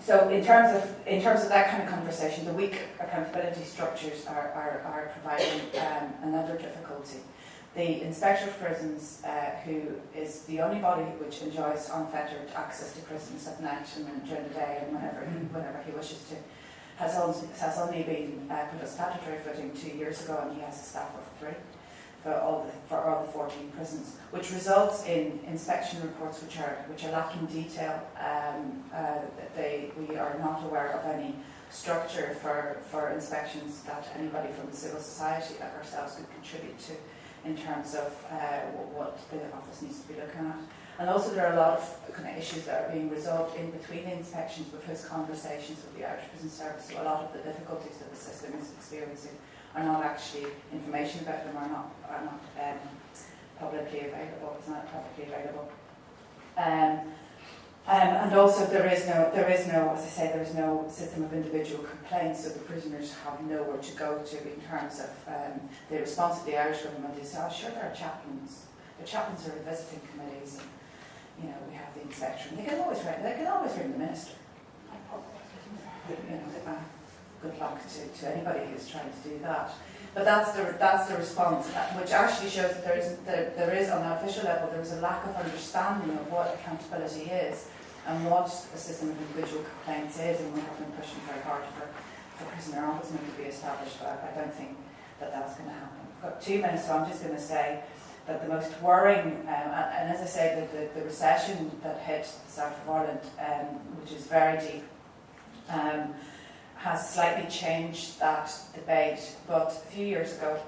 So in terms of that kind of conversation, the weak accountability structures are providing another difficulty. The Inspector of Prisons, who is the only body which enjoys unfettered access to prisons at night and during the day and whenever he wishes to, has only been put on statutory footing 2 years ago, and he has a staff of 3 for all the 14 prisons, which results in inspection reports which are lacking detail. We are not aware of any structure for inspections that anybody from the civil society like ourselves could contribute to, in terms of what the office needs to be looking at. And also there are a lot of kind of issues that are being resolved in between the inspections with his conversations with the Irish Prison Service. So a lot of the difficulties that the system is experiencing are not actually, information about them are not publicly available. It's not publicly available. And also there is no, as I say, there is no system of individual complaints, so the prisoners have nowhere to go to in terms of the response of the Irish government is, oh, sure, there are chaplains. The chaplains are visiting committees, and you know, we have the inspector, and they can always ring the minister. You know, good luck to anybody who's trying to do that. But that's the response, which actually shows that there is on an official level, there is a lack of understanding of what accountability is and what the system of individual complaints is, and we have been pushing very hard for prisoner ombudsman to be established, but I don't think that that's going to happen. I've got 2 minutes, so I'm just going to say that the most worrying, and as I say, the recession that hit the south of Ireland, which is very deep, has slightly changed that debate. But a few years ago,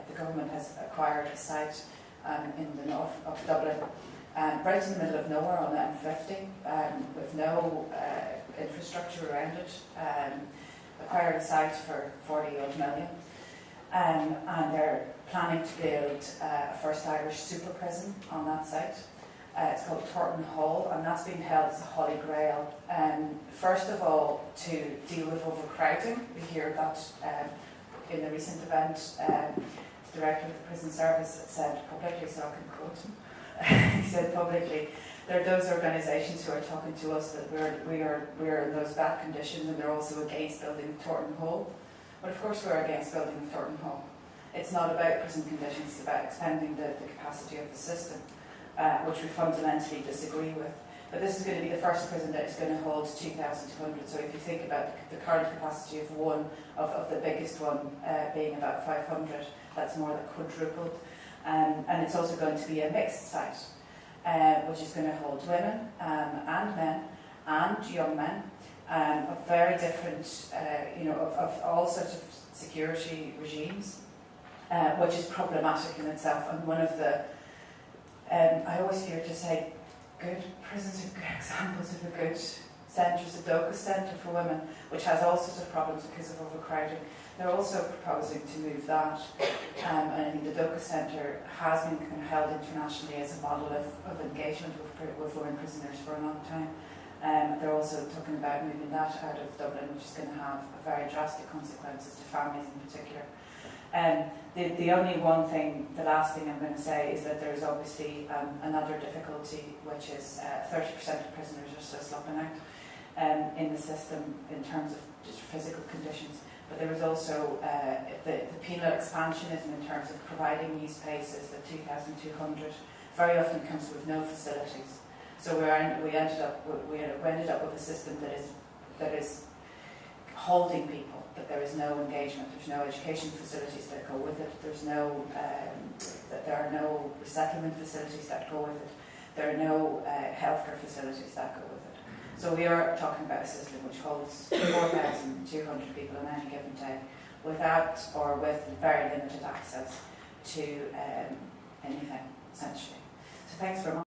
the government has acquired a site in the north of Dublin, right in the middle of nowhere on the M50, with no infrastructure around it. Acquired a site for 40-odd million, and they're planning to build a first Irish super prison on that site. It's called Thornton Hall, and that's being held as a holy grail. First of all, to deal with overcrowding. We hear that in the recent event, the director of the prison service said publicly, so I can quote him. He said publicly, there are those organisations who are talking to us that we are in those bad conditions, and they're also against building Thornton Hall. But of course we're against building Thornton Hall. It's not about prison conditions, it's about expanding the capacity of the system. Which we fundamentally disagree with. But this is going to be the first prison that is going to hold 2,200. So if you think about the current capacity of one, of the biggest one being about 500, that's more than quadrupled. And it's also going to be a mixed site, which is going to hold women and men and young men of very different, of all sorts of security regimes, which is problematic in itself. And one of the I always fear to say good prisons are good examples of a good centre, a DOCA centre for women, which has all sorts of problems because of overcrowding. They're also proposing to move that, and I think the DOCA centre has been kind of held internationally as a model of engagement with women prisoners for a long time. They're also talking about moving that out of Dublin, which is going to have very drastic consequences to families in particular. The only one thing, the last thing I'm going to say is that there's obviously another difficulty, which is 30% of prisoners are still slopping out in the system in terms of just physical conditions. But there is also the penal expansionism in terms of providing new spaces, the 2,200, very often comes with no facilities. So we ended up with a system that is holding people, but there is no engagement. There's no education facilities that go with it. There are no resettlement facilities that go with it. There are no healthcare facilities that go with it. So we are talking about a system which holds 4,200 people on any given day, without or with very limited access to anything, essentially. So thanks very much.